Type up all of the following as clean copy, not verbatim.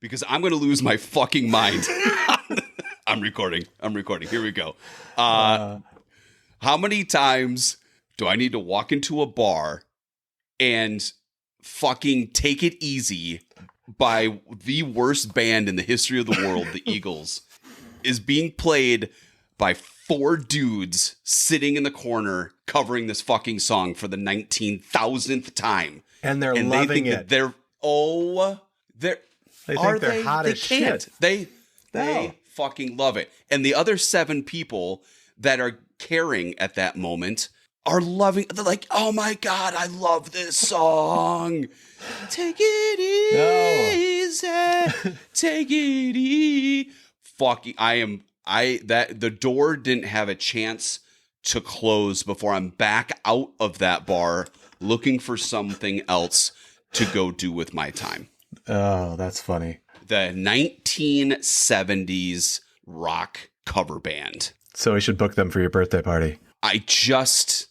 because I'm going to lose my fucking mind. I'm recording. Here we go. How many times do I need to walk into a bar and fucking Take It Easy by the worst band in the history of the world, the Eagles, is being played by 4 dudes sitting in the corner covering this fucking song for the 19,000th time. And they're loving it. They think they're hot as shit. They fucking love it. And the other 7 people that are caring at that moment are loving. They're like, oh my God, I love this song. Take it easy. Take it easy. Fucking, the door didn't have a chance to close before I'm back out of that bar looking for something else to go do with my time. Oh, that's funny. The 1970s rock cover band. So we should book them for your birthday party. It's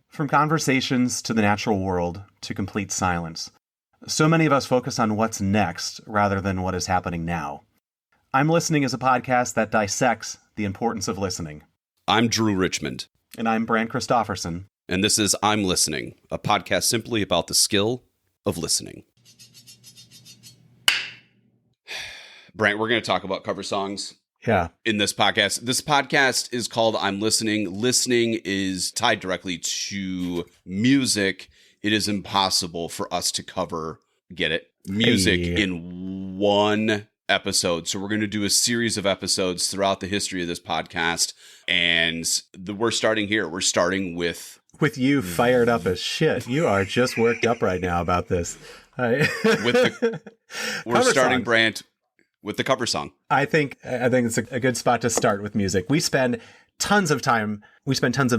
From conversations to the natural world to complete silence, so many of us focus on what's next rather than what is happening now. I'm Listening is a podcast that dissects the importance of listening. I'm Drew Richmond. And I'm Brant Christofferson. And this is I'm Listening, a podcast simply about the skill of listening. Brant, we're going to talk about cover songs. Yeah. In this podcast. This podcast is called I'm Listening. Listening is tied directly to music. It is impossible for us to cover, get it, music in one episode. So we're going to do a series of episodes throughout the history of this podcast. And we're starting here. We're starting with you fired up as shit. You are just worked up right now about this. We're starting, Brant, with the cover song. I think it's a good spot to start with music. We spend tons of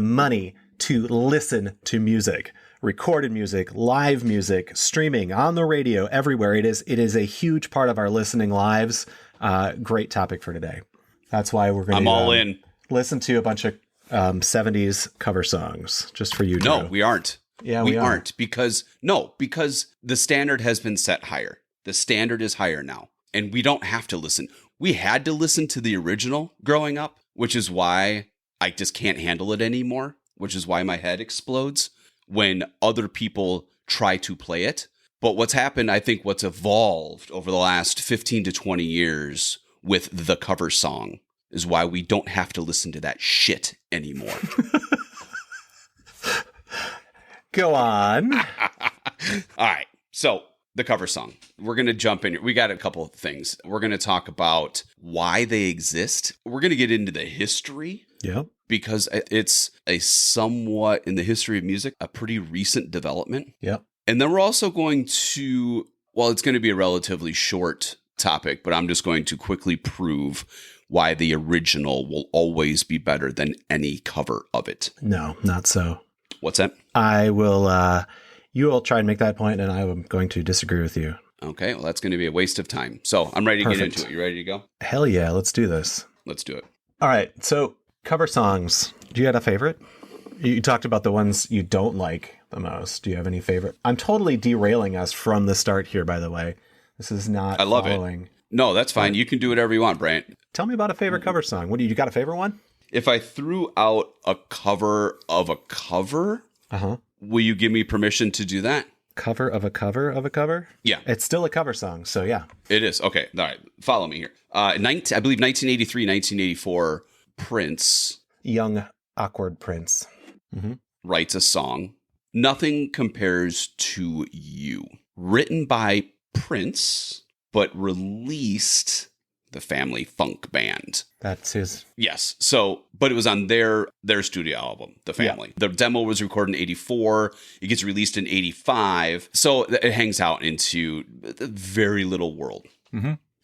money to listen to music, recorded music, live music, streaming, on the radio, everywhere. It is a huge part of our listening lives. Great topic for today. That's why we're going to... I'm all in. Listen to a bunch of 70s cover songs just for you, Drew. No, we aren't. Yeah, we aren't because the standard has been set higher. The standard is higher now. And we don't have to listen. We had to listen to the original growing up, which is why I just can't handle it anymore, which is why my head explodes when other people try to play it. But what's happened, I think what's evolved over the last 15 to 20 years with the cover song is why we don't have to listen to that shit anymore. Go on. All right. So the cover song. We're going to jump in. We got a couple of things. We're going to talk about why they exist. We're going to get into the history. Yep. Because it's a somewhat, in the history of music, a pretty recent development. Yep. And then we're also going to, it's going to be a relatively short topic, but I'm just going to quickly prove why the original will always be better than any cover of it. No, not so. What's that? I will... You will try and make that point, and I am going to disagree with you. Okay, well, that's going to be a waste of time. So I'm ready to get into it. You ready to go? Hell yeah, let's do this. Let's do it. All right, so cover songs. Do you have a favorite? You talked about the ones you don't like the most. Do you have any favorite? I'm totally derailing us from the start here, by the way. This is not following. It. No, that's fine. You can do whatever you want, Brant. Tell me about a favorite cover song. You got a favorite one? If I threw out a cover of a cover... Uh-huh. Will you give me permission to do that? Cover of a cover of a cover? Yeah. It's still a cover song, so yeah. It is. Okay. All right. Follow me here. I believe 1983, 1984, Prince. Young, awkward Prince. Mm-hmm. Writes a song. Nothing Compares to You. Written by Prince, but released the Family Funk Band. That's his. Yes. So, but it was on their studio album, The Family. Yeah. The demo was recorded in 84. It gets released in 85. So it hangs out into a very little world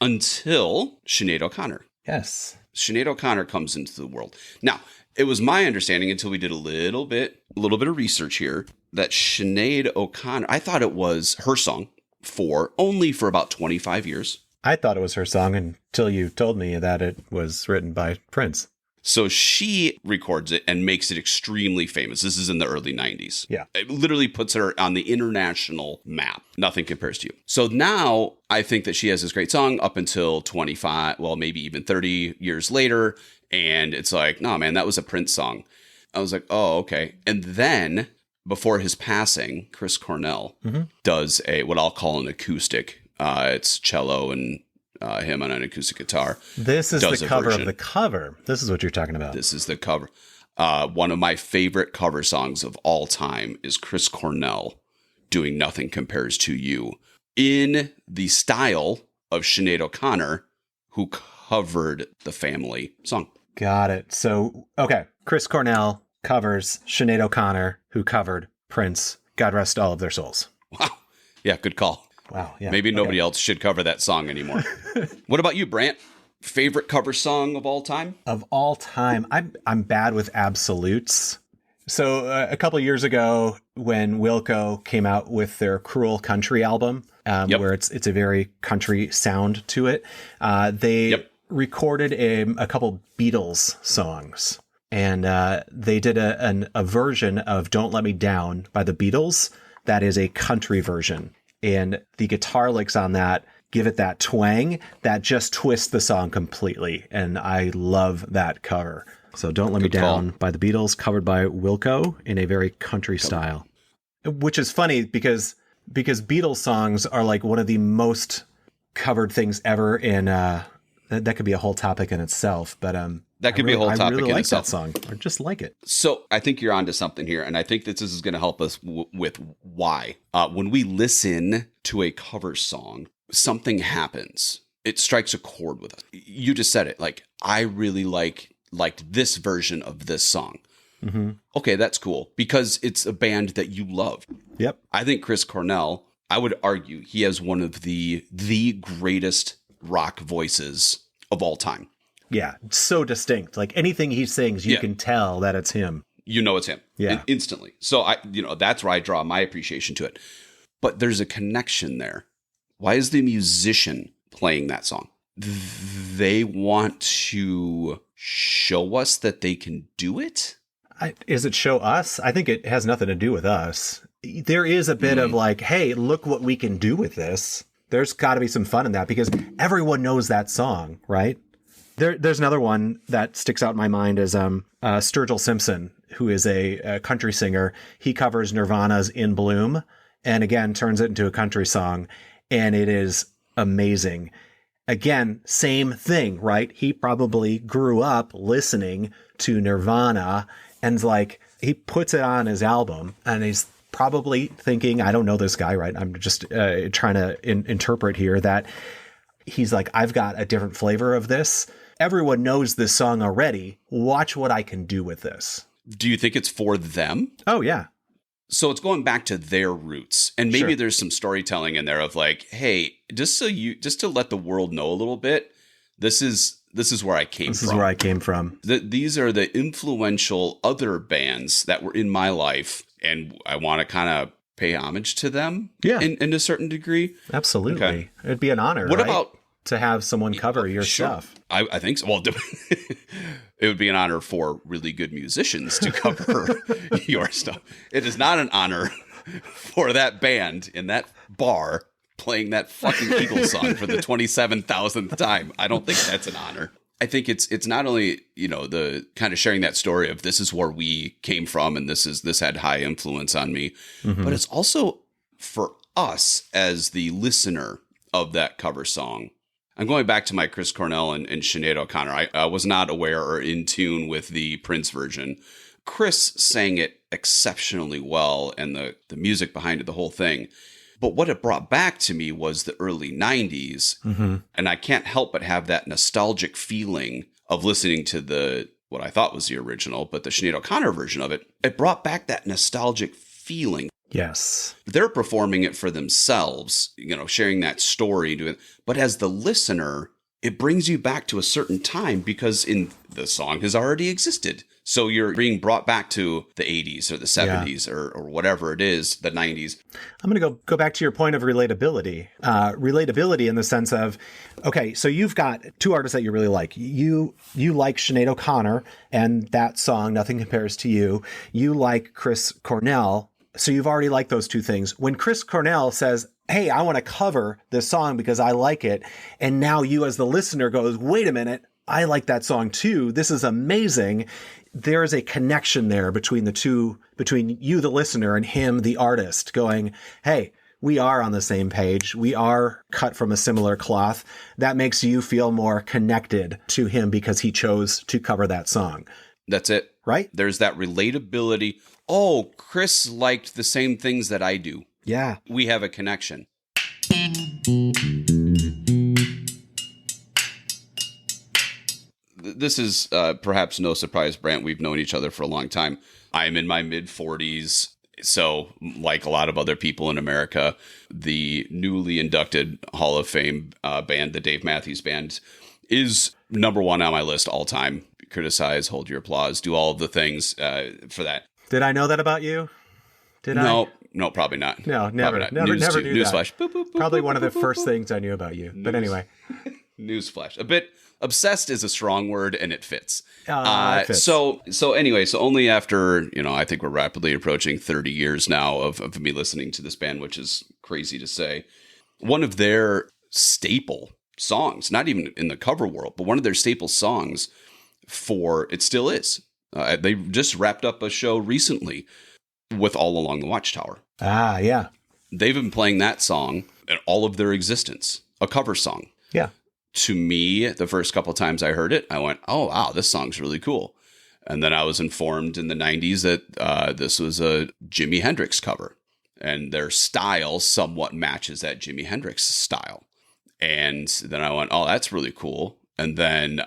until Sinead O'Connor. Yes. Sinead O'Connor comes into the world. Now, it was my understanding until we did a little bit of research here that Sinead O'Connor, I thought it was her song only for about 25 years. I thought it was her song until you told me that it was written by Prince. So she records it and makes it extremely famous. This is in the early 90s. Yeah. It literally puts her on the international map. Nothing compares to you. So now I think that she has this great song up until 25, well, maybe even 30 years later. And it's like, no, man, that was a Prince song. I was like, oh, okay. And then before his passing, Chris Cornell does what I'll call an acoustic. It's cello and him on an acoustic guitar. This is the cover of the cover. This is what you're talking about. This is the cover. One of my favorite cover songs of all time is Chris Cornell doing Nothing Compares to You in the style of Sinead O'Connor, who covered the Family song. Got it. So, okay. Chris Cornell covers Sinead O'Connor, who covered Prince. God rest all of their souls. Wow. Yeah, good call. Wow. Yeah. Maybe nobody else should cover that song anymore. What about you, Brant? Favorite cover song of all time? Of all time, I'm bad with absolutes. So a couple of years ago, when Wilco came out with their Cruel Country album, where it's a very country sound to it, they recorded a couple Beatles songs. And they did a version of Don't Let Me Down by the Beatles that is a country version. And the guitar licks on that give it that twang that just twists the song completely. And I love that cover. So Don't Let Me Down by the Beatles, covered by Wilco in a very country style. Which is funny because Beatles songs are like one of the most covered things ever in that could be a whole topic in itself, but that could be a whole topic in itself. That song. I just like it. So I think you're onto something here, and I think that this is going to help us with why. When we listen to a cover song, something happens. It strikes a chord with us. You just said it. Like, I really liked this version of this song. Mm-hmm. Okay, that's cool because it's a band that you love. Yep. I think Chris Cornell, I would argue, he has one of the greatest rock voices of all time. Yeah, so distinct. Like anything he sings, you can tell that it's him. You know it's him. Yeah. Instantly. So that's where I draw my appreciation to it. But there's a connection there. Why is the musician playing that song? They want to show us that they can do it? Is it show us? I think it has nothing to do with us. There is a bit of like, hey, look what we can do with this. There's got to be some fun in that because everyone knows that song, right? There's another one that sticks out in my mind is Sturgill Simpson, who is a country singer. He covers Nirvana's In Bloom and again turns it into a country song. And it is amazing. Again, same thing, right? He probably grew up listening to Nirvana and like he puts it on his album and he's probably thinking, I don't know this guy, right? I'm just trying to interpret here that he's like, I've got a different flavor of this. Everyone knows this song already. Watch what I can do with this. Do you think it's for them? Oh, yeah. So it's going back to their roots. And maybe there's some storytelling in there of like, hey, just to let the world know a little bit, this is where I came from. This is where I came from. These are the influential other bands that were in my life. And I want to kind of pay homage to them in a certain degree. Absolutely. Okay. It'd be an honor. What about to have someone cover your stuff? I think so. Well, it would be an honor for really good musicians to cover your stuff. It is not an honor for that band in that bar playing that fucking Eagles song for the 27,000th time. I don't think that's an honor. I think it's not only, the kind of sharing that story of this is where we came from and this had high influence on me, but it's also for us as the listener of that cover song. I'm going back to my Chris Cornell and Sinead O'Connor. I was not aware or in tune with the Prince version. Chris sang it exceptionally well and the music behind it, the whole thing. But what it brought back to me was the early 90s. And I can't help but have that nostalgic feeling of listening to what I thought was the original, but the Sinead O'Connor version of it. It brought back that nostalgic feeling. Yes. They're performing it for themselves, sharing that story. But as the listener, it brings you back to a certain time because the song has already existed. So you're being brought back to the 80s or the 70s or whatever it is, the 90s. I'm going to go back to your point of relatability. Relatability in the sense of, okay, so you've got two artists that you really like. You like Sinead O'Connor and that song, Nothing Compares to You. You like Chris Cornell. So you've already liked those two things. When Chris Cornell says, hey, I want to cover this song because I like it, and now you as the listener goes, wait a minute, I like that song too. This is amazing. There is a connection there between the two, between you, the listener, and him, the artist, going, hey, we are on the same page. We are cut from a similar cloth. That makes you feel more connected to him because he chose to cover that song. That's it. Right? There's that relatability. Oh, Chris liked the same things that I do. Yeah. We have a connection. This is perhaps no surprise, Brant. We've known each other for a long time. I'm in my mid-40s. So, like a lot of other people in America, the newly inducted Hall of Fame band, the Dave Matthews Band, is number one on my list all time. Criticize, hold your applause, do all of the things for that. Did I know that about you? No, probably not. No, never. Not. Never knew Newsflash. that. Probably one of the first things I knew about you. But anyway. Newsflash. A bit obsessed is a strong word, and it fits. It fits. So only after, I think we're rapidly approaching 30 years now of me listening to this band, which is crazy to say. One of their staple songs, not even in the cover world, but one of their staple songs it still is. They just wrapped up a show recently with All Along the Watchtower. Ah, yeah. They've been playing that song in all of their existence, a cover song. Yeah. To me, the first couple times I heard it, I went, oh, wow, this song's really cool. And then I was informed in the 90s that this was a Jimi Hendrix cover. And their style somewhat matches that Jimi Hendrix style. And then I went, oh, that's really cool. And then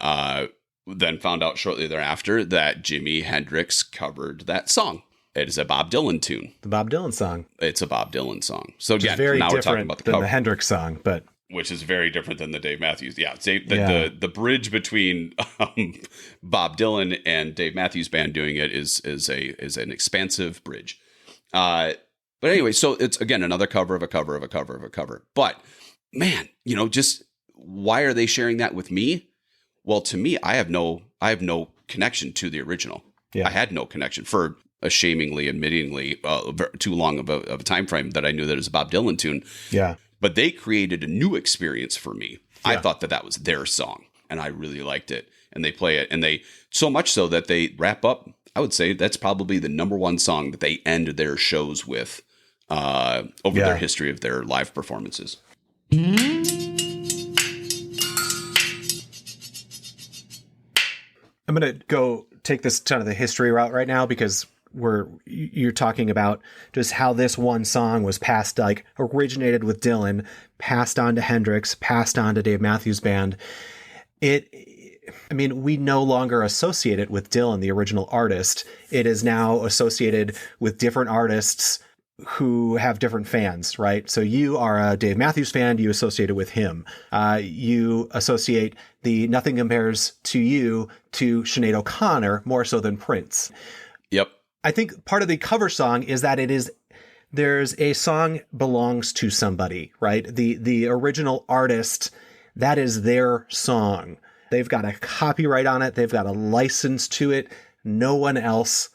found out shortly thereafter that Jimi Hendrix covered that song. It is a Bob Dylan tune. The Bob Dylan song. It's a Bob Dylan song. So again, very now we're talking different about the than cover. the Hendrix song, but Which is very different than the Dave Matthews. Yeah, the bridge between Bob Dylan and Dave Matthews Band doing it is an expansive bridge. But anyway, so it's again another cover of a cover of a cover of a cover. But man, just why are they sharing that with me? Well, to me, I have no connection to the original. Yeah. I had no connection for admittingly too long of a time frame that I knew that it was a Bob Dylan tune. Yeah. But they created a new experience for me. Yeah. I thought that was their song, and I really liked it. And they play it, and they so much so that they wrap up. I would say that's probably the number one song that they end their shows with over their history of their live performances. I'm going to go take this kind of the history route right now because you're talking about just how this one song was passed, like originated with Dylan, passed on to Hendrix, passed on to Dave Matthews Band. We no longer associate it with Dylan, the original artist. It is now associated with different artists who have different fans, right? So you are a Dave Matthews fan, you associate it with him. You associate the Nothing Compares to You to Sinead O'Connor more so than Prince. Yep. I think part of the cover song is that there's a song belongs to somebody, right? The original artist, that is their song. They've got a copyright on it. They've got a license to it. No one else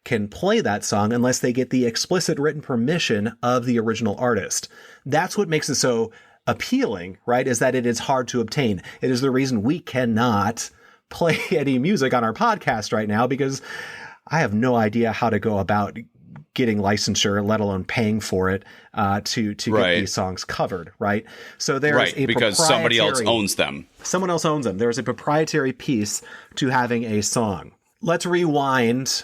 can play that song unless they get the explicit written permission of the original artist. That's what makes it so appealing, right? Is that it is hard to obtain. It is the reason we cannot play any music on our podcast right now because I have no idea how to go about getting licensure, let alone paying for it, to get these songs covered, right? So there's because somebody else owns them. Someone else owns them. There's a proprietary piece to having a song. Let's rewind.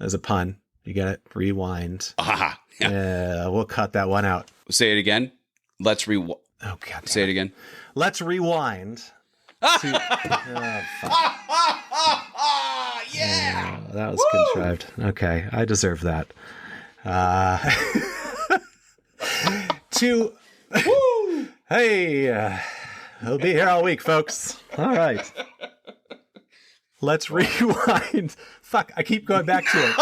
As a pun. You get it? Rewind. Yeah. We'll cut that one out. Say it again. Let's rewind. Oh, God. Say it again. Let's rewind. Yeah. That was contrived. Okay. I deserve that. Hey, we'll be here all week, folks. All right. Let's rewind. Fuck, I keep going back to it.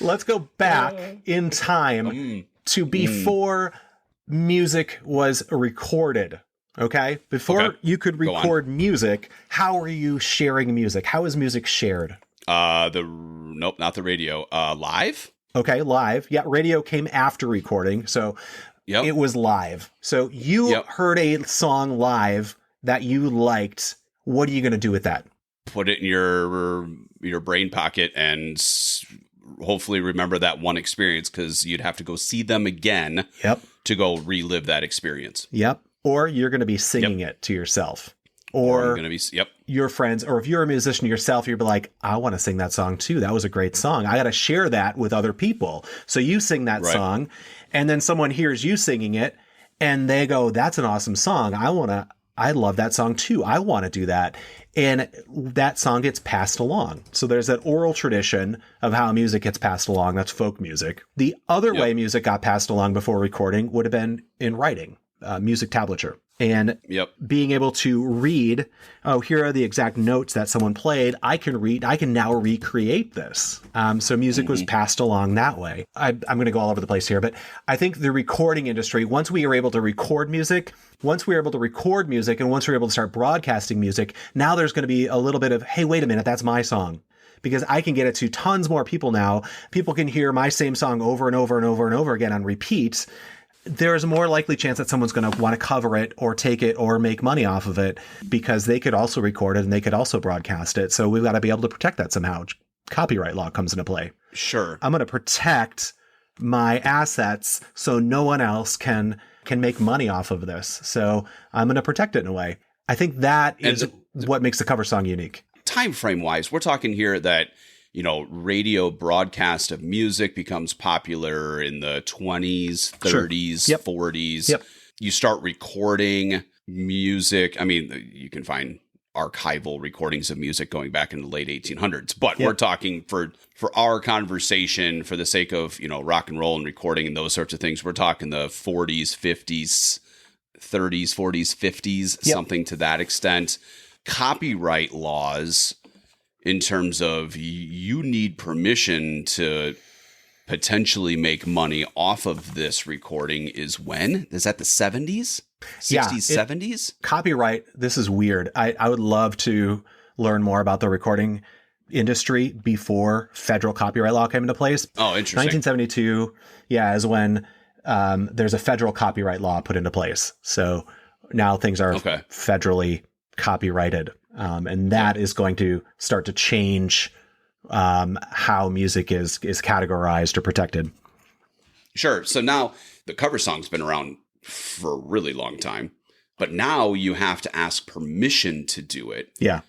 Let's go back in time to before music was recorded. Okay? Before you could record music, how are you sharing music? How is music shared? Nope, not the radio. Live? Okay, live. Yeah, radio came after recording, so it was live. So you heard a song live that you liked. What are you going to do with that? Put it in your brain pocket and hopefully remember that one experience, because you'd have to go see them again to go relive that experience. Yep. Or you're going to be singing it to yourself. Or going to be your friends. Or if you're a musician yourself, you'll be like, I want to sing that song too. That was a great song. I got to share that with other people. So you sing that song, and then someone hears you singing it, and they go, that's an awesome song. I love that song too. I want to do that. And that song gets passed along. So there's that oral tradition of how music gets passed along. That's folk music. The other way music got passed along before recording would have been in writing, music tablature. And being able to read, here are the exact notes that someone played. I can now recreate this. So music was passed along that way. I'm going to go all over the place here, but I think the recording industry, once we were able to record music, and once we were able to start broadcasting music, now there's going to be a little bit of, hey, wait a minute, that's my song. Because I can get it to tons more people now. People can hear my same song over and over and over and over again on repeat. There's a more likely chance that someone's going to want to cover it or take it or make money off of it, because they could also record it and they could also broadcast it. So we've got to be able to protect that somehow. Copyright law comes into play. Sure. I'm going to protect my assets so no one else can make money off of this. So I'm going to protect it in a way. I think that is what makes the cover song unique. Time frame wise, we're talking here that, radio broadcast of music becomes popular in the 20s, 30s, 40s. Yep. You start recording music. I mean, you can find archival recordings of music going back in the late 1800s, but we're talking for our conversation, for the sake of, rock and roll and recording and those sorts of things, we're talking the 40s, 50s, 30s, 40s, 50s, something to that extent. Copyright laws, in terms of you need permission to potentially make money off of this recording, is when? Is that the 70s? 60s, 70s? Copyright, this is weird. I would love to learn more about the recording industry before federal copyright law came into place. Oh, interesting. 1972, is when there's a federal copyright law put into place. So now things are federally copyrighted. And that is going to start to change how music is categorized or protected. Sure. So now the cover song's been around for a really long time, but now you have to ask permission to do it. Yeah.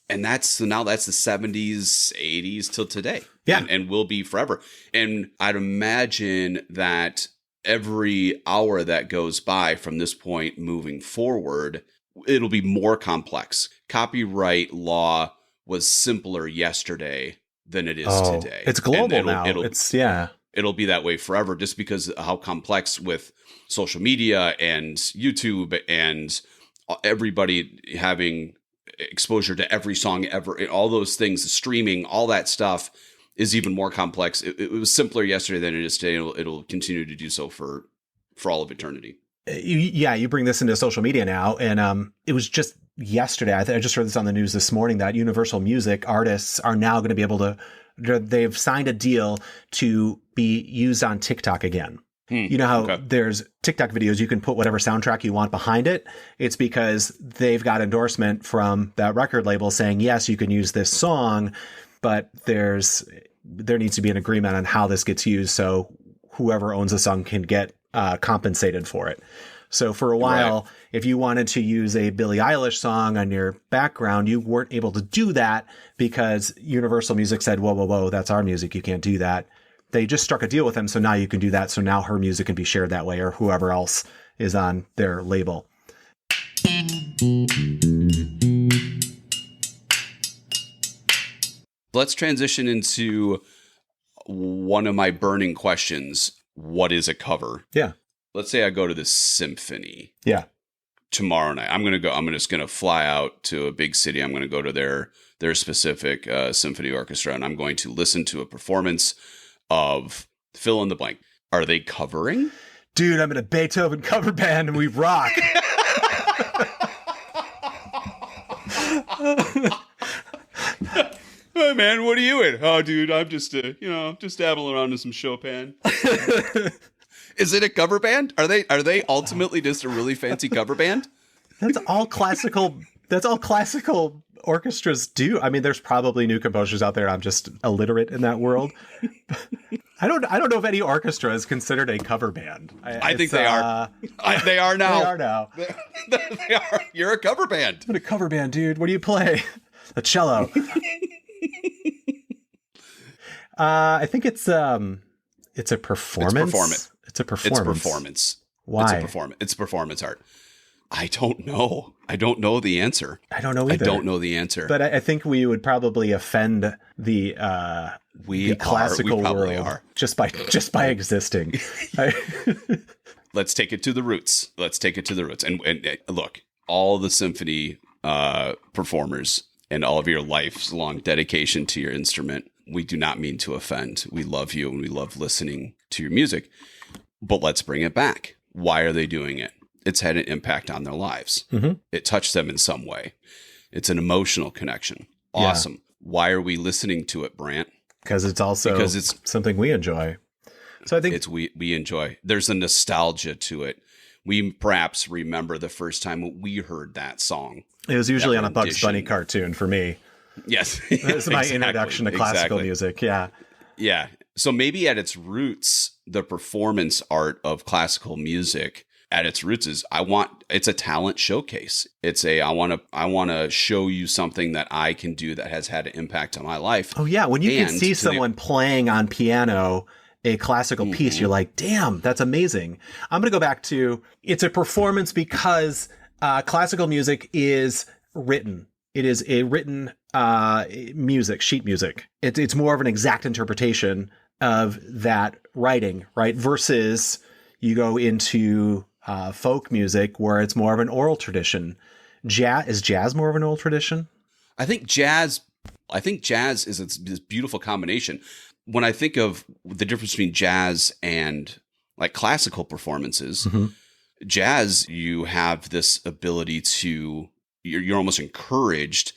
And that's the 70s, 80s till today. Yeah. And will be forever. And I'd imagine that every hour that goes by from this point moving forward, it'll be more complex. Copyright law was simpler yesterday than it is today. It's global now. It'll be that way forever, just because of how complex with social media and YouTube and everybody having exposure to every song ever, all those things, streaming, all that stuff is even more complex. It was simpler yesterday than it is today. It'll continue to do so for all of eternity. You bring this into social media now, and it was just yesterday. I just heard this on the news this morning that Universal Music artists are now going to be able to. They've signed a deal to be used on TikTok again. You know how there's TikTok videos, you can put whatever soundtrack you want behind it. It's because they've got endorsement from that record label saying, yes, you can use this song, but there needs to be an agreement on how this gets used, so whoever owns the song can get compensated for it. So for a while, if you wanted to use a Billie Eilish song on your background, you weren't able to do that because Universal Music said, whoa, that's our music. You can't do that. They just struck a deal with them. So now you can do that. So now her music can be shared that way, or whoever else is on their label. Let's transition into one of my burning questions. What is a cover? Yeah. Let's say I go to the symphony. Yeah. tomorrow night. I'm just gonna fly out to a big city. I'm gonna go to their specific symphony orchestra, and I'm going to listen to a performance of fill in the blank. Are they covering? Dude, I'm in a Beethoven cover band and we rock. Hey man, what are you in? Oh, dude, I'm just just dabbling around in some Chopin. Is it a cover band? Are they ultimately just a really fancy cover band? That's all classical orchestras do. I mean, there's probably new composers out there. I'm just illiterate in that world. I don't know if any orchestra is considered a cover band. I think they are. They are now. They are now. They are. You're a cover band. What a cover band, dude. What do you play? A cello. I think it's a performance. It's a performance. Why? It's performance art. I don't know. I don't know the answer. I don't know either. I don't know the answer. But I think we would probably offend the classical world just by existing. Let's take it to the roots. And look, all the symphony performers and all of your life's long dedication to your instrument, we do not mean to offend. We love you and we love listening to your music. But let's bring it back. Why are they doing it? It's had an impact on their lives. Mm-hmm. It touched them in some way. It's an emotional connection. Awesome. Yeah. Why are we listening to it, Brant? Because it's something we enjoy. So I think we enjoy. There's a nostalgia to it. We perhaps remember the first time we heard that song. It was usually on a Bugs Bunny cartoon for me. Yes. This is my introduction to classical music. Yeah. Yeah. So maybe at its roots, the performance art of classical music at its roots is it's a talent showcase. I want to show you something that I can do that has had an impact on my life. Oh yeah. When you can see someone playing on piano a classical piece, you're like, damn, that's amazing. I'm going to go back to, it's a performance because classical music is written. It is a written music, sheet music. It's more of an exact interpretation of that writing, right? Versus you go into folk music where it's more of an oral tradition. Is jazz more of an oral tradition? I think jazz is this beautiful combination. When I think of the difference between jazz and like classical performances, jazz, you have this ability to, you're almost encouraged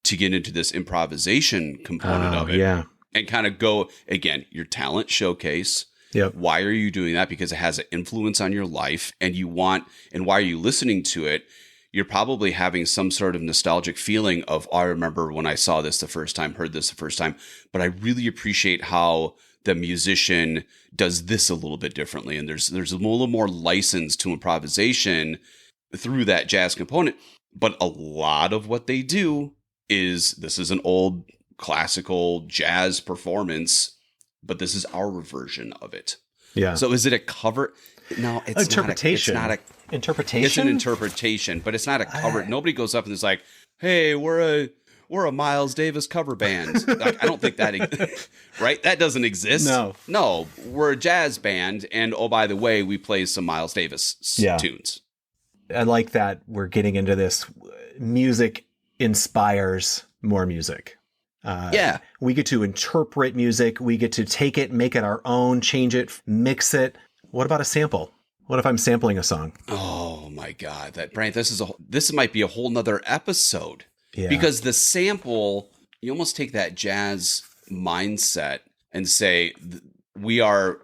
to get into this improvisation component of it. Yeah. And kind of go, again, your talent showcase. Yep. Why are you doing that? Because it has an influence on your life and why are you listening to it? You're probably having some sort of nostalgic feeling of, I remember when I saw this the first time, heard this the first time, but I really appreciate how the musician does this a little bit differently. And there's a little more license to improvisation through that jazz component. But a lot of what they do this is an old classical jazz performance, but this is our version of it. Yeah. So is it a cover? No, it's interpretation. Not a interpretation. It's an interpretation, but it's not a cover. Nobody goes up and is like, "Hey, we're a Miles Davis cover band." Like, I don't think that right. That doesn't exist. No, we're a jazz band, and oh, by the way, we play some Miles Davis tunes. I like that we're getting into this. Music inspires more music. We get to interpret music. We get to take it, make it our own, change it, mix it. What about a sample? What if I'm sampling a song? Oh my God, Brant, this might be a whole nother episode. Yeah. Because the sample, you almost take that jazz mindset and say we are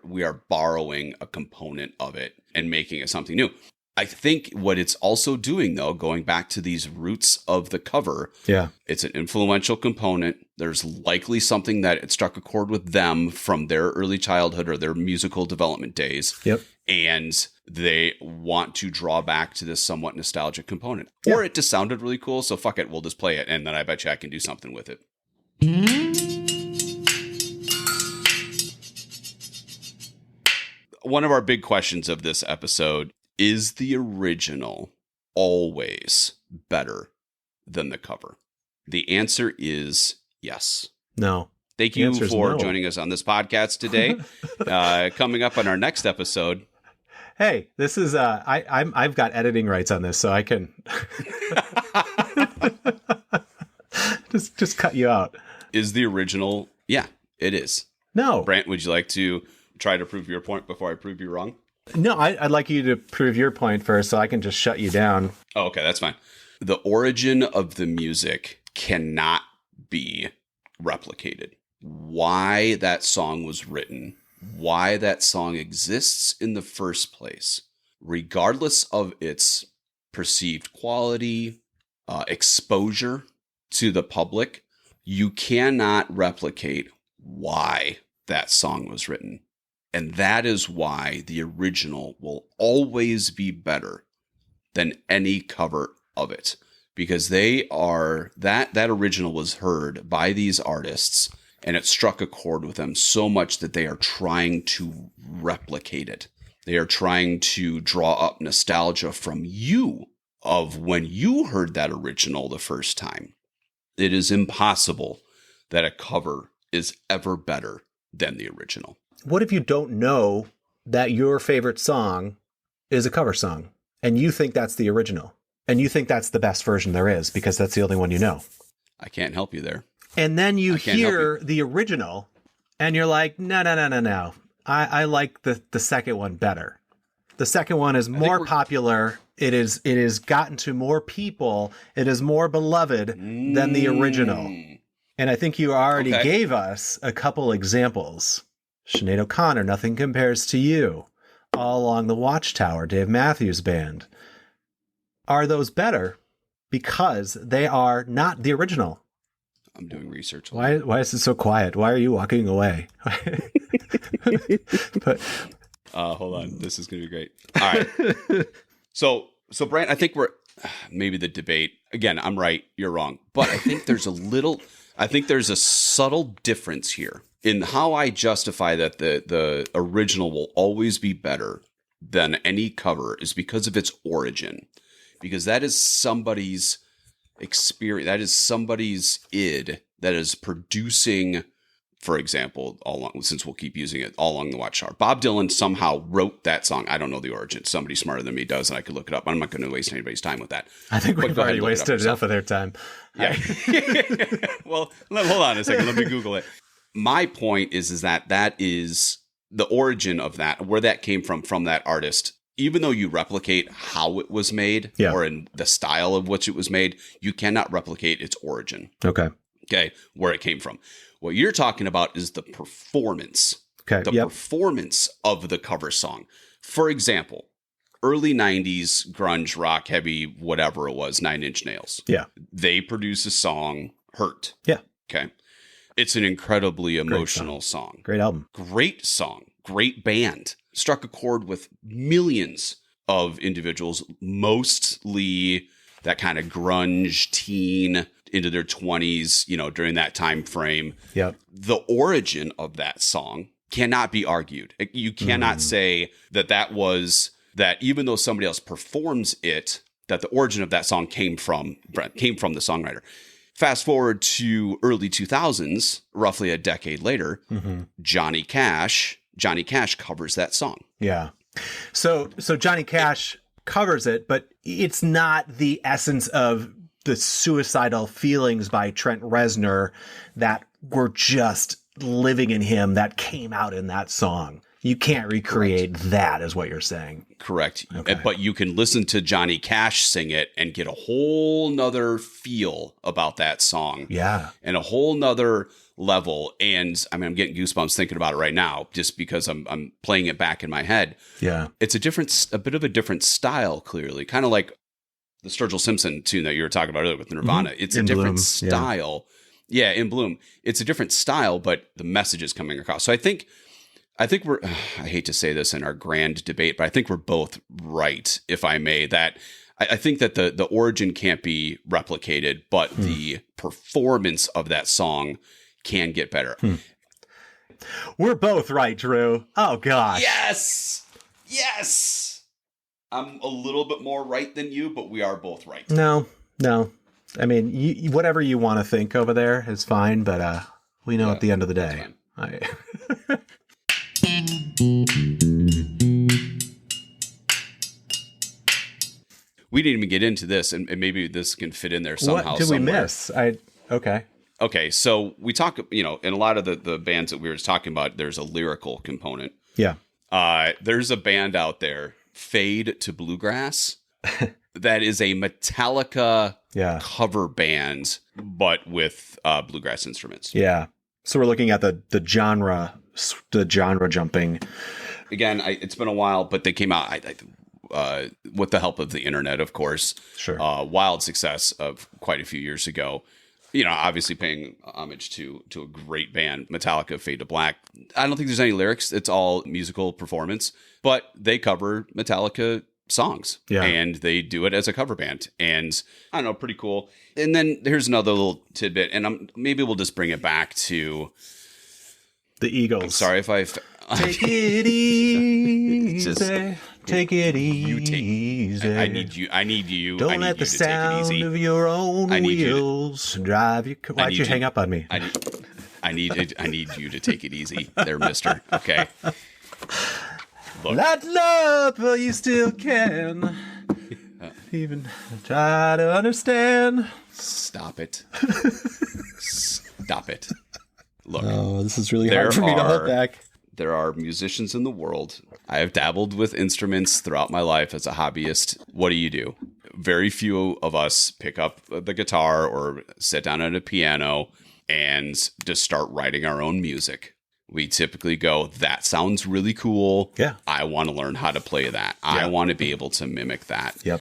borrowing a component of it and making it something new. I think what it's also doing, though, going back to these roots of the cover, it's an influential component. There's likely something that it struck a chord with them from their early childhood or their musical development days. Yep. And they want to draw back to this somewhat nostalgic component. Or it just sounded really cool, so fuck it, we'll just play it, and then I bet you I can do something with it. One of our big questions of this episode: is the original always better than the cover? The answer is yes. No. Thank you for joining us on this podcast today. Coming up on our next episode, Hey, this is I've got editing rights on this, so I can just cut you out. Is the original? Yeah, it is. No. Brant, would you like to try to prove your point before I prove you wrong? No, I'd like you to prove your point first, so I can just shut you down. Oh, okay, that's fine. The origin of the music cannot be replicated. Why that song was written, why that song exists in the first place, regardless of its perceived quality, exposure to the public, you cannot replicate why that song was written. And that is why the original will always be better than any cover of it. Because they are, that original was heard by these artists, and it struck a chord with them so much that they are trying to replicate it. They are trying to draw up nostalgia from you of when you heard that original the first time. It is impossible that a cover is ever better than the original. What if you don't know that your favorite song is a cover song and you think that's the original and you think that's the best version there is because that's the only one you know? I can't help you there. And then you hear the original and you're like, no. I like the second one better. The second one is more popular. It is gotten to more people. It is more beloved than the original. And I think you already gave us a couple examples. Sinead O'Connor, Nothing Compares to You. All Along the Watchtower, Dave Matthews Band. Are those better because they are not the original? I'm doing research. Why is it so quiet? Why are you walking away? Hold on. This is going to be great. All right. So Brant, I think we're maybe the debate again. I'm right. You're wrong. But I think there's a subtle difference here in how I justify that the original will always be better than any cover is because of its origin, because that is somebody's experience. That is somebody's id that is producing, for example, since we'll keep using it, All Along the Watchtower. Bob Dylan somehow wrote that song. I don't know the origin. Somebody smarter than me does, and I could look it up. I'm not going to waste anybody's time with that. I think we've already wasted enough of their time. Yeah. Well, hold on a second. Let me Google it. My point is that is the origin of that, where that came from that artist. Even though you replicate how it was made or in the style of which it was made, you cannot replicate its origin. Okay, where it came from. What you're talking about is the performance. Performance of the cover song. For example, early 90s grunge, rock, heavy, whatever it was, 9 Inch Nails. Yeah. They produce a song, Hurt. Yeah. Okay. It's an incredibly emotional song. Great album. Great song. Great band. Struck a chord with millions of individuals, mostly that kind of grunge teen into their 20s, during that time frame. Yep. The origin of that song cannot be argued. You cannot say that even though somebody else performs it, that the origin of that song came from the songwriter. Fast forward to early 2000s, roughly a decade later, Johnny Cash covers that song. Yeah. So Johnny Cash covers it, but it's not the essence of the suicidal feelings by Trent Reznor that were just living in him that came out in that song. You can't recreate that, is what you're saying. Correct. Okay. But you can listen to Johnny Cash sing it and get a whole nother feel about that song. Yeah. And a whole nother level. And I mean, I'm getting goosebumps thinking about it right now, just because I'm playing it back in my head. Yeah. It's a bit of a different style, clearly. Kind of like the Sturgill Simpson tune that you were talking about earlier with Nirvana. It's a different style. Yeah, In Bloom. It's a different style, but the message is coming across. So I think we're, I hate to say this in our grand debate, but I think we're both right, if I may, that I think that the origin can't be replicated, but the performance of that song can get better. We're both right, Drew. Oh, gosh. Yes. I'm a little bit more right than you, but we are both right. No. I mean, whatever you want to think over there is fine, but we know at the end of the day. we didn't even get into this, and maybe this can fit in there somehow. What did we miss? Okay, so we talk, in a lot of the bands that we were just talking about, there's a lyrical component. Yeah. There's a band out there, Fade to Bluegrass, that is a Metallica cover band, but with bluegrass instruments. Yeah. So we're looking at the genre jumping. Again, it's been a while, but they came out with the help of the internet, of course. Sure. Wild success of quite a few years ago. Obviously paying homage to a great band, Metallica, Fade to Black. I don't think there's any lyrics. It's all musical performance, but they cover Metallica songs, and they do it as a cover band, and I don't know, pretty cool. And then here's another little tidbit, and maybe we'll just bring it back to the Eagles. I'm sorry if I've take it easy. Take it easy. I need you. Don't let the sound of your own wheels drive you. Why'd you hang up on me? I need you to take it easy there, mister. Okay. Look. Lighten up, but you still can. Even try to understand. Stop it. Stop it. Look. Oh, this is really hard for me to hold back. There are musicians in the world. I have dabbled with instruments throughout my life as a hobbyist. What do? Very few of us pick up the guitar or sit down at a piano and just start writing our own music. We typically go, that sounds really cool. Yeah. I want to learn how to play that. Yeah. I want to be able to mimic that. Yep.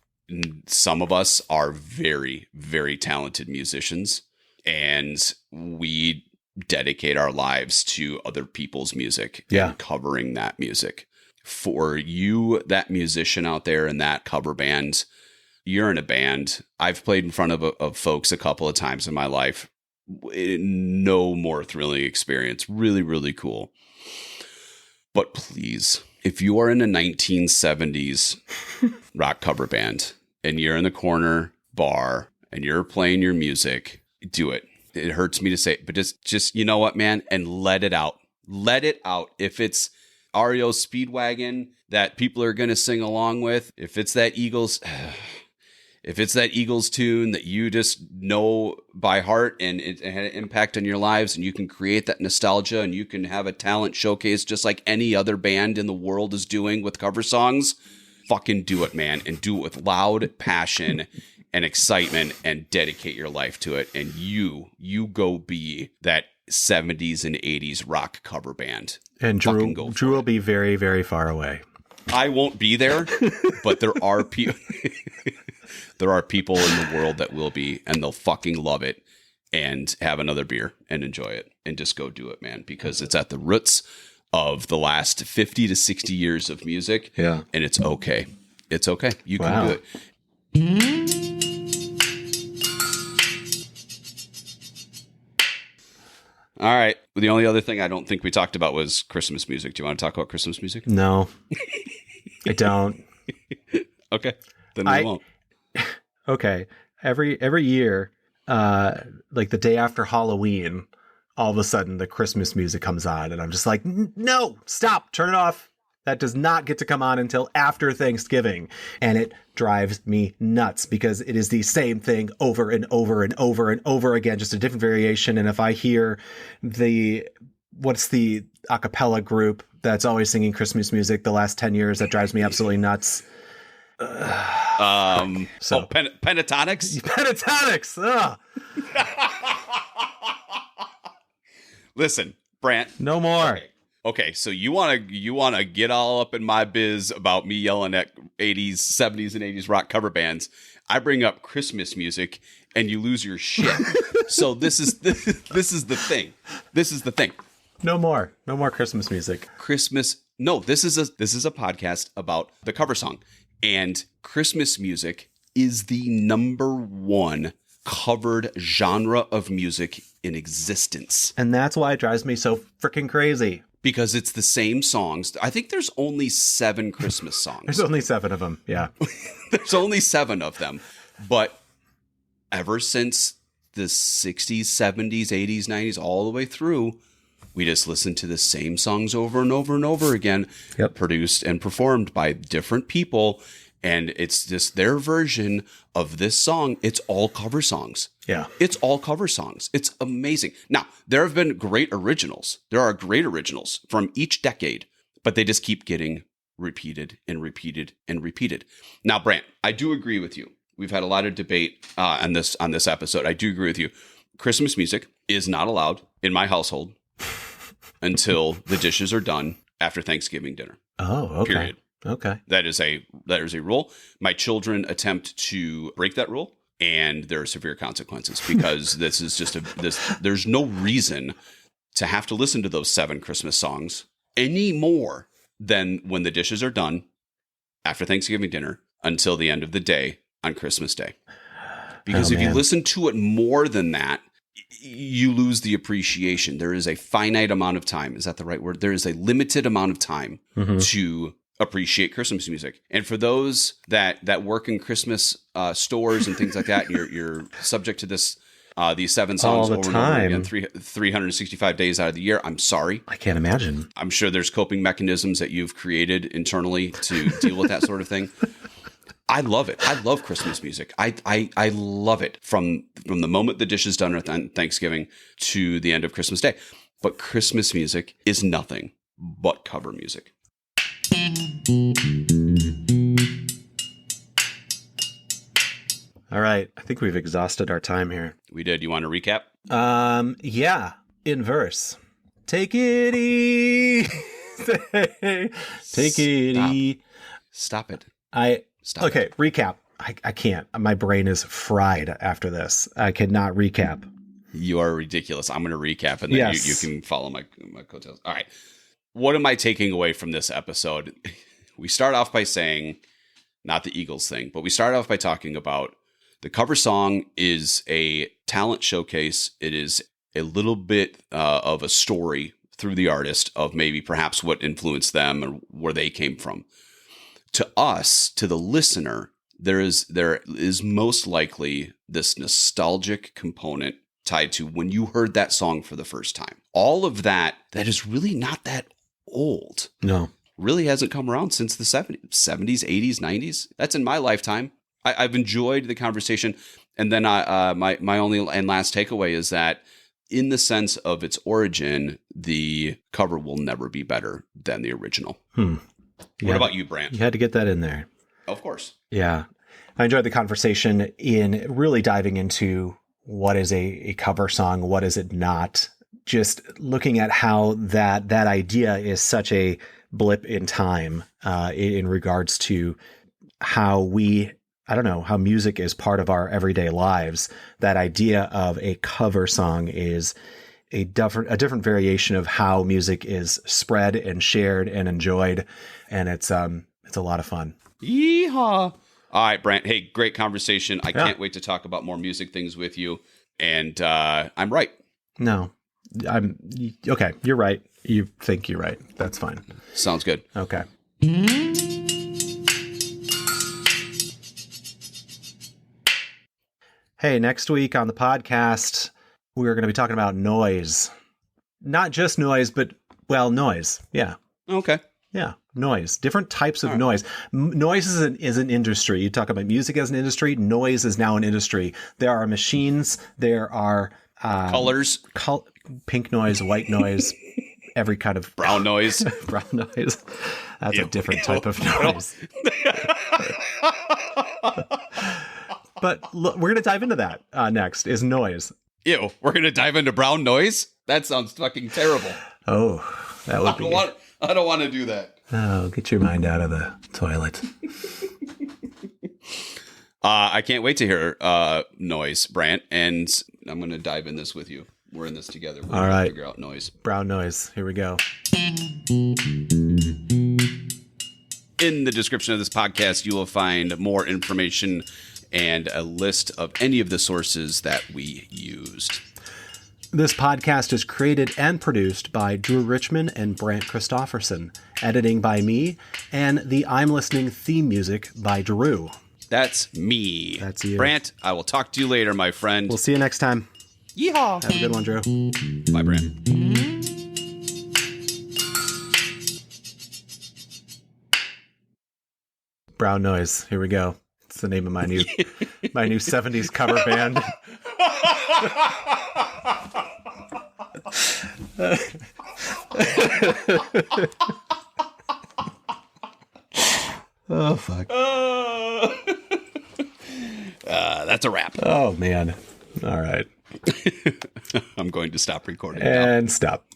Some of us are very, very talented musicians, and we dedicate our lives to other people's music and covering that music. For you, that musician out there in that cover band, you're in a band. I've played in front of folks a couple of times in my life. No more thrilling experience. Really, really cool. But please, if you are in a 1970s rock cover band and you're in the corner bar and you're playing your music, do it. It hurts me to say it, but just you know what, man, and let it out. Let it out. If it's REO Speedwagon that people are going to sing along with, if it's that Eagles tune that you just know by heart and it had an impact on your lives, and you can create that nostalgia and you can have a talent showcase just like any other band in the world is doing with cover songs, fucking do it, man, and do it with loud passion and excitement and dedicate your life to it. And you go be that 70s and 80s rock cover band. And Drew will be very, very far away. I won't be there, but there are people in the world that will be, and they'll fucking love it and have another beer and enjoy it and just go do it, man, because it's at the roots of the last 50 to 60 years of music. Yeah. And it's okay. It's okay. You can do it. All right. The only other thing I don't think we talked about was Christmas music. Do you want to talk about Christmas music? No, I don't. Okay. Then we won't. Okay. Every year, like the day after Halloween, all of a sudden the Christmas music comes on and I'm just like, no, stop, turn it off. That does not get to come on until after Thanksgiving. And it drives me nuts because it is the same thing over and over and over and over again, just a different variation. And if I hear what's the a cappella group that's always singing Christmas music the last 10 years, that drives me absolutely nuts. Pentatonix? Pentatonix! Ugh. Listen, Brant. No more. Okay, so you wanna get all up in my biz about me yelling at 80s, 70s, and 80s rock cover bands. I bring up Christmas music and you lose your shit. So this is the thing. This is the thing. No more Christmas music. No, this is a podcast about the cover song. And Christmas music is the number one covered genre of music in existence. And that's why it drives me so freaking crazy. Because it's the same songs. I think there's only 7 Christmas songs. There's only 7 of them, yeah. There's only 7 of them. But ever since the 60s, 70s, 80s, 90s, all the way through, we just listen to the same songs over and over and over again, produced and performed by different people. And it's just their version of this song. It's all cover songs. Yeah. It's all cover songs. It's amazing. Now, there have been great originals. There are great originals from each decade, but they just keep getting repeated and repeated and repeated. Now, Brant, I do agree with you. We've had a lot of debate on this episode. I do agree with you. Christmas music is not allowed in my household until the dishes are done after Thanksgiving dinner. Oh, okay. Period. Okay. That is a rule. My children attempt to break that rule, and there are severe consequences because this is just there's no reason to have to listen to those 7 Christmas songs any more than when the dishes are done after Thanksgiving dinner until the end of the day on Christmas Day. Because if you listen to it more than that, you lose the appreciation. There is a finite amount of time. Is that the right word? There is a limited amount of time to appreciate Christmas music. And for those that work in Christmas stores and things like that, you're subject to this these 7 songs all the over time. and over again, 365 days out of the year. I'm sorry. I can't imagine. I'm sure there's coping mechanisms that you've created internally to deal with that sort of thing. I love it. I love Christmas music. I love it from the moment the dish is done on Thanksgiving to the end of Christmas Day. But Christmas music is nothing but cover music. All right. I think we've exhausted our time here. We did. You want to recap? Yeah. In verse. Take it easy. Take it easy. Stop it. Stop. Okay, recap. I can't. My brain is fried after this. I cannot recap. You are ridiculous. I'm going to recap, and then you can follow my coattails. All right. What am I taking away from this episode? We start off by saying, not the Eagles thing, but we start off by talking about the cover song is a talent showcase. It is a little bit of a story through the artist of maybe perhaps what influenced them or where they came from. To us, to the listener, there is most likely this nostalgic component tied to when you heard that song for the first time. All of that is really not that old. No. Really hasn't come around since the 70s, 80s, 90s. That's in my lifetime. I've enjoyed the conversation. And then my only and last takeaway is that in the sense of its origin, the cover will never be better than the original. What about you, Brant? You had to get that in there. Of course. Yeah. I enjoyed the conversation in really diving into what is a cover song, what is it not. Just looking at how that idea is such a blip in time in regards to how how music is part of our everyday lives. That idea of a cover song is a different variation of how music is spread and shared and enjoyed. And it's a lot of fun. Yeehaw. All right, Brant. Hey, great conversation. I can't wait to talk about more music things with you. And I'm right. No, okay. You're right. You think you're right. That's fine. Sounds good. Okay. Hey, next week on the podcast, we're going to be talking about noise. Not just noise, but, noise. Yeah. Okay. Yeah, noise. Different types of noise. Noise is an industry. You talk about music as an industry. Noise is now an industry. There are machines. There are colors. Pink noise, white noise, every kind of brown noise. Brown noise. That's a different type of noise. But look, we're going to dive into that next. Is noise. Ew, we're going to dive into brown noise? That sounds fucking terrible. Oh, that would be... I don't want to do that. Oh, get your mind out of the toilet. I can't wait to hear noise, Brant, and I'm going to dive in this with you. We're in this together. We're All right. Figure out noise. Brown noise. Here we go. In the description of this podcast, you will find more information and a list of any of the sources that we used. This podcast is created and produced by Drew Richmond and Brant Christofferson. Editing by me, and the I'm Listening theme music by Drew. That's me. That's you. Brant, I will talk to you later, my friend. We'll see you next time. Yeehaw. Have a good one, Drew. Bye, Brant. Brown Noise. Here we go. It's the name of my new 70s cover band. Oh, fuck. That's a wrap. Oh, man. All right. I'm going to stop recording And now. stop.